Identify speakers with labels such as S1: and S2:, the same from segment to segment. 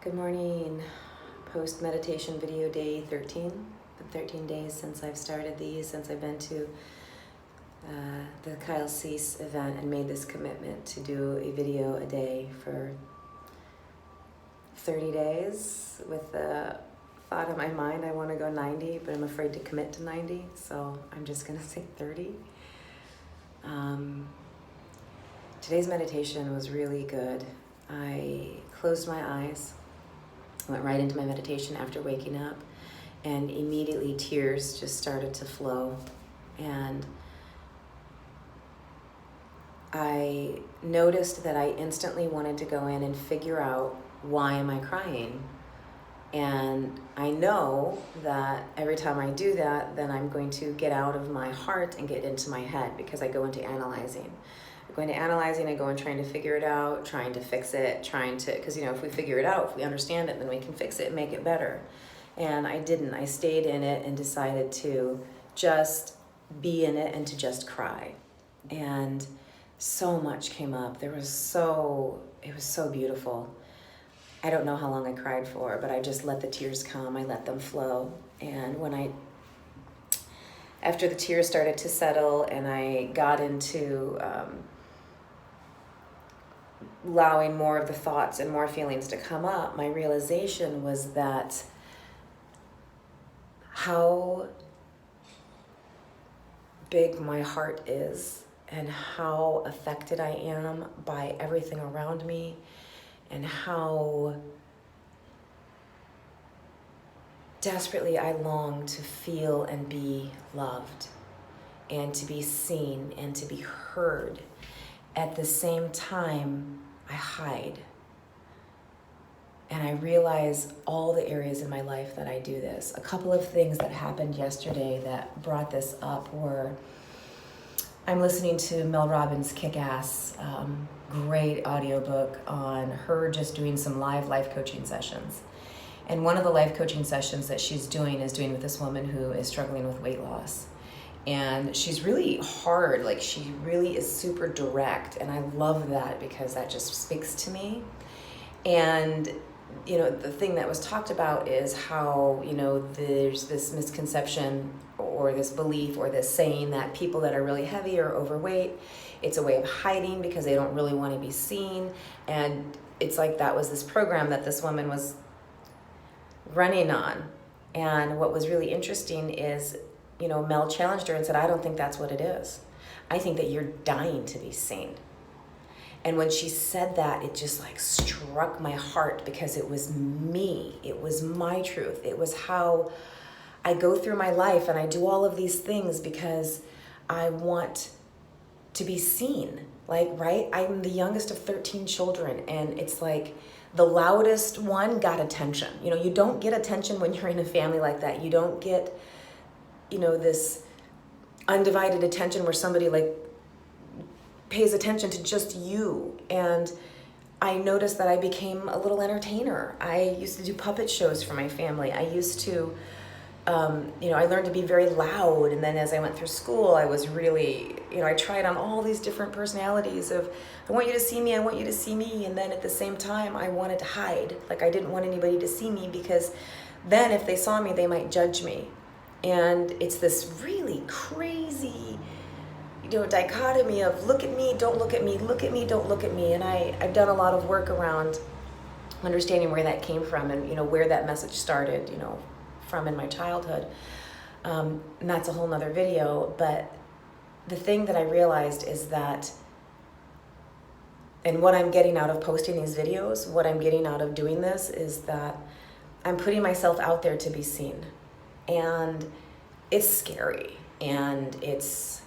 S1: Good morning. Post meditation video day 13. Been 13 days since I've started these, since I've been to the Kyle Cease event and made this commitment to do a video a day for 30 days with the thought in my mind I want to go 90, but I'm afraid to commit to 90, so I'm just going to say 30. Today's meditation was really good. I closed my eyes, went right into my meditation after waking up, and immediately tears just started to flow. And I noticed that I instantly wanted to go in and figure out, why am I crying? And I know that every time I do that, then I'm going to get out of my heart and get into my head, because I go into analyzing. I go in trying to figure it out, trying to fix it, because if we figure it out, if we understand it, then we can fix it and make it better. And I didn't. I stayed in it and decided to just be in it and to just cry. And so much came up. It was so beautiful. I don't know how long I cried for, but I just let the tears come. I let them flow. And after the tears started to settle and I got into allowing more of the thoughts and more feelings to come up, my realization was that how big my heart is and how affected I am by everything around me, and how desperately I long to feel and be loved, and to be seen and to be heard. At the same time, I hide. And I realize all the areas in my life that I do this. A couple of things that happened yesterday that brought this up were, I'm listening to Mel Robbins' Kick-Ass, great audiobook on her just doing some live life coaching sessions. And one of the life coaching sessions that she's doing is doing with this woman who is struggling with weight loss. And she's really hard, like she really is super direct. And I love that because that just speaks to me. And, the thing that was talked about is how, there's this misconception or this belief or this saying that people that are really heavy or overweight, it's a way of hiding because they don't really want to be seen. And it's like that was this program that this woman was running on. And what was really interesting is, Mel challenged her and said, I don't think that's what it is. I think that you're dying to be seen. And when she said that, it just struck my heart, because it was me. It was my truth. It was how I go through my life, and I do all of these things because I want to be seen. Right? I'm the youngest of 13 children, and it's like the loudest one got attention. You don't get attention when you're in a family like that. You don't get, this undivided attention where somebody pays attention to just you. And I noticed that I became a little entertainer. I used to do puppet shows for my family. I used to, I learned to be very loud. And then as I went through school, I was really, I tried on all these different personalities of, I want you to see me, I want you to see me. And then at the same time, I wanted to hide. I didn't want anybody to see me, because then if they saw me, they might judge me. And it's this really crazy, dichotomy of look at me, don't look at me, look at me, don't look at me. And I've done a lot of work around understanding where that came from and, where that message started, from in my childhood. And that's a whole nother video. But the thing that I realized is that, and what I'm getting out of posting these videos, what I'm getting out of doing this, is that I'm putting myself out there to be seen. And it's scary. And it's,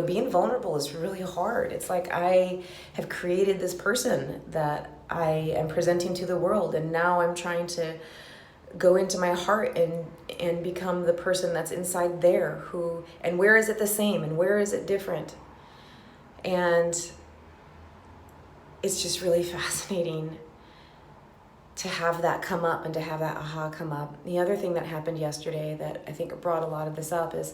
S1: being vulnerable is really hard. It's like I have created this person that I am presenting to the world, and now I'm trying to go into my heart and become the person that's inside there, and where is it the same and where is it different? And it's just really fascinating to have that come up and to have that aha come up. The other thing that happened yesterday that I think brought a lot of this up is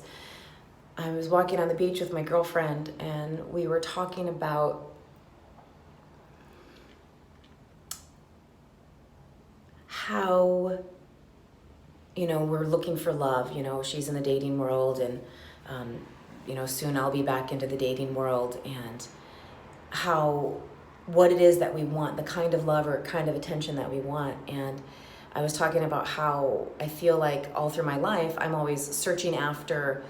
S1: I was walking on the beach with my girlfriend, and we were talking about how, we're looking for love. She's in the dating world, and soon I'll be back into the dating world, and what it is that we want, the kind of love or kind of attention that we want. And I was talking about how I feel like all through my life, I'm always searching after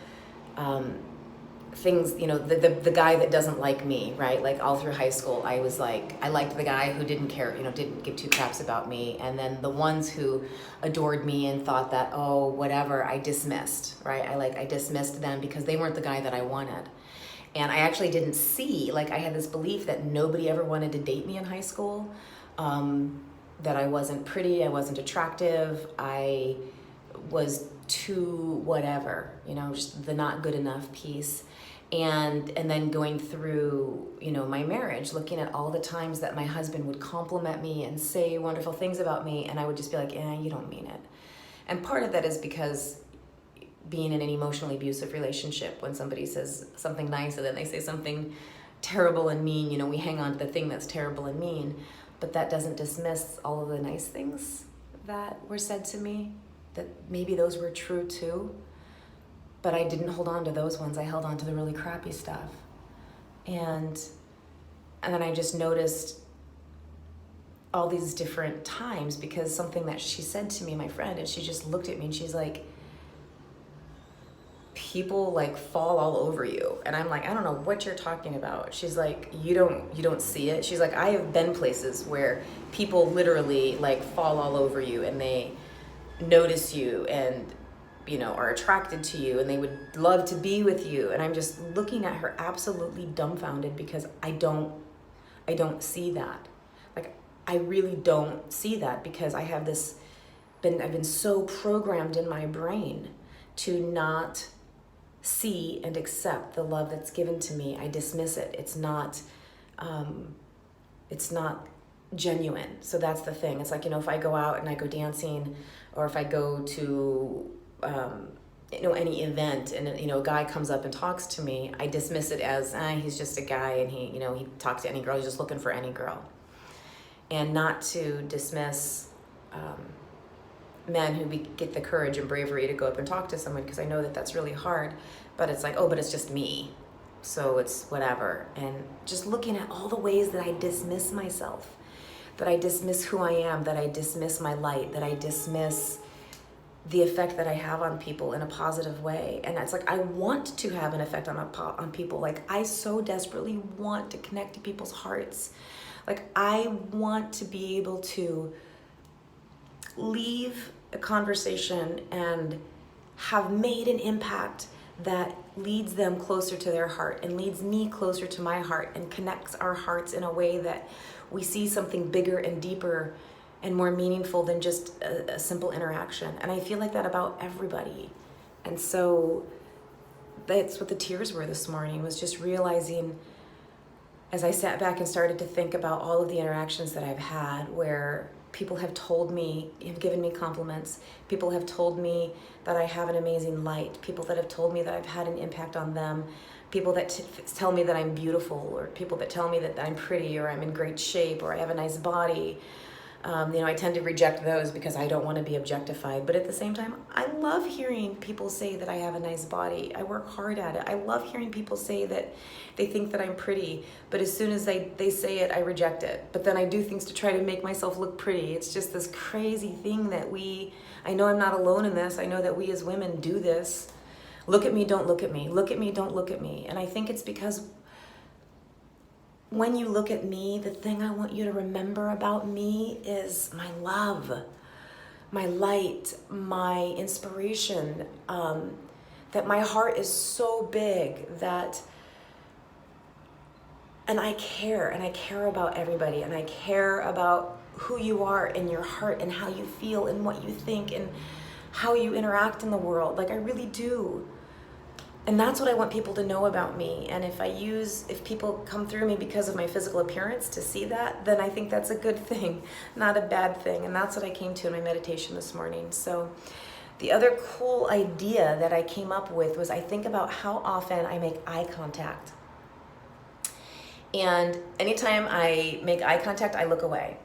S1: things, the guy that doesn't like me, right? Like all through high school, I liked the guy who didn't care, didn't give two craps about me. And then the ones who adored me and thought that, oh, whatever, I dismissed, right? I dismissed them because they weren't the guy that I wanted. And I actually didn't see, I had this belief that nobody ever wanted to date me in high school, that I wasn't pretty, I wasn't attractive, I was too whatever, just the not good enough piece. And then going through, my marriage, looking at all the times that my husband would compliment me and say wonderful things about me, and I would just be like, you don't mean it. And part of that is because being in an emotionally abusive relationship, when somebody says something nice and then they say something terrible and mean, we hang on to the thing that's terrible and mean, but that doesn't dismiss all of the nice things that were said to me, that maybe those were true too. But I didn't hold on to those ones. I held on to the really crappy stuff. And then I just noticed all these different times, because something that she said to me, my friend, and she just looked at me and she's like, people fall all over you. And I'm like, I don't know what you're talking about. She's like, you don't see it. She's like, I have been places where people literally fall all over you, and they notice you and are attracted to you, and they would love to be with you. And I'm just looking at her absolutely dumbfounded, because I don't see that. I really don't see that, because I've been so programmed in my brain to not see and accept the love that's given to me. I dismiss it. It's not genuine. So that's the thing. It's if I go out and I go dancing, or if I go to any event, and a guy comes up and talks to me, I dismiss it as he's just a guy, and he talks to any girl, he's just looking for any girl. And not to dismiss men who get the courage and bravery to go up and talk to someone, because I know that that's really hard, but it's but it's just me, so it's whatever. And just looking at all the ways that I dismiss myself, that I dismiss who I am, that I dismiss my light, that I dismiss the effect that I have on people in a positive way. And it's I want to have an effect on people. I so desperately want to connect to people's hearts. I want to be able to leave a conversation and have made an impact that leads them closer to their heart, and leads me closer to my heart, and connects our hearts in a way that we see something bigger and deeper and more meaningful than just a simple interaction. And I feel like that about everybody. And so that's what the tears were this morning, was just realizing, as I sat back and started to think about all of the interactions that I've had, where people have given me compliments, people have told me that I have an amazing light, people that have told me that I've had an impact on them, people that tell me that I'm beautiful, or people that tell me that I'm pretty, or I'm in great shape, or I have a nice body. I tend to reject those because I don't want to be objectified. But at the same time, I love hearing people say that I have a nice body. I work hard at it. I love hearing people say that they think that I'm pretty. But as soon as they say it, I reject it. But then I do things to try to make myself look pretty. It's just this crazy thing that I know I'm not alone in this. I know that we as women do this. Look at me, don't look at me. Look at me, don't look at me. And I think it's because when you look at me, the thing I want you to remember about me is my love, my light, my inspiration, that my heart is so big and I care about everybody, and I care about who you are in your heart, and how you feel, and what you think, and how you interact in the world. I really do. And that's what I want people to know about me. And if people come through me because of my physical appearance to see that, then I think that's a good thing, not a bad thing. And that's what I came to in my meditation this morning. So the other cool idea that I came up with was, I think about how often I make eye contact. And anytime I make eye contact, I look away.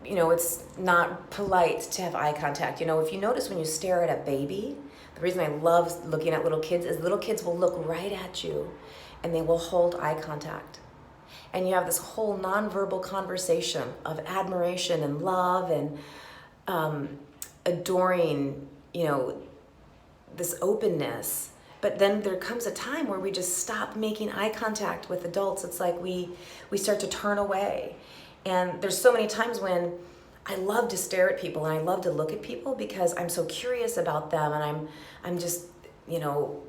S1: you know, it's not polite to have eye contact. You know, if you notice when you stare at a baby, the reason I love looking at little kids is little kids will look right at you and they will hold eye contact. And you have this whole nonverbal conversation of admiration and love and adoring, you know, this openness. But then there comes a time where we just stop making eye contact with adults. It's like we start to turn away. And there's so many times when I love to stare at people and I love to look at people because I'm so curious about them and I'm just, you know,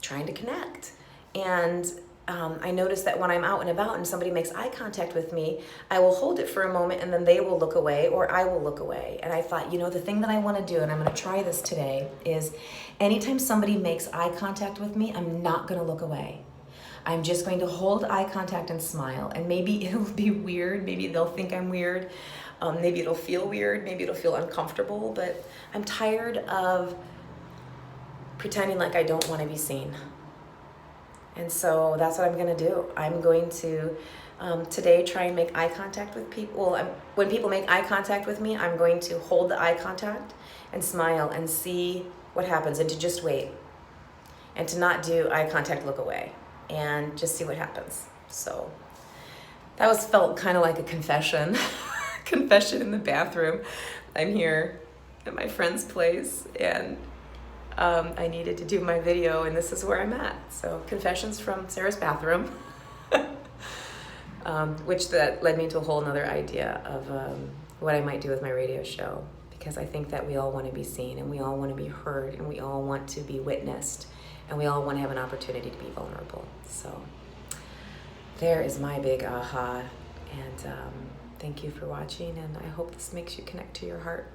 S1: trying to connect. And I notice that when I'm out and about and somebody makes eye contact with me, I will hold it for a moment and then they will look away or I will look away. And I thought, you know, the thing that I want to do, and I'm going to try this today, is anytime somebody makes eye contact with me, I'm not going to look away. I'm just going to hold eye contact and smile. And maybe it'll be weird. Maybe they'll think I'm weird. Maybe it'll feel weird. Maybe it'll feel uncomfortable. But I'm tired of pretending like I don't want to be seen. And so that's what I'm going to do. I'm going to today try and make eye contact with people. When people make eye contact with me, I'm going to hold the eye contact and smile and see what happens and to just wait and to not do eye contact, look away, and just see what happens. So that felt kind of like a confession, confession in the bathroom. I'm here at my friend's place and I needed to do my video, and this is where I'm at. So confessions from Sarah's bathroom, which that led me to a whole nother idea of what I might do with my radio show, because I think that we all want to be seen and we all want to be heard and we all want to be witnessed and we all want to have an opportunity to be vulnerable. So there is my big aha, and thank you for watching, and I hope this makes you connect to your heart.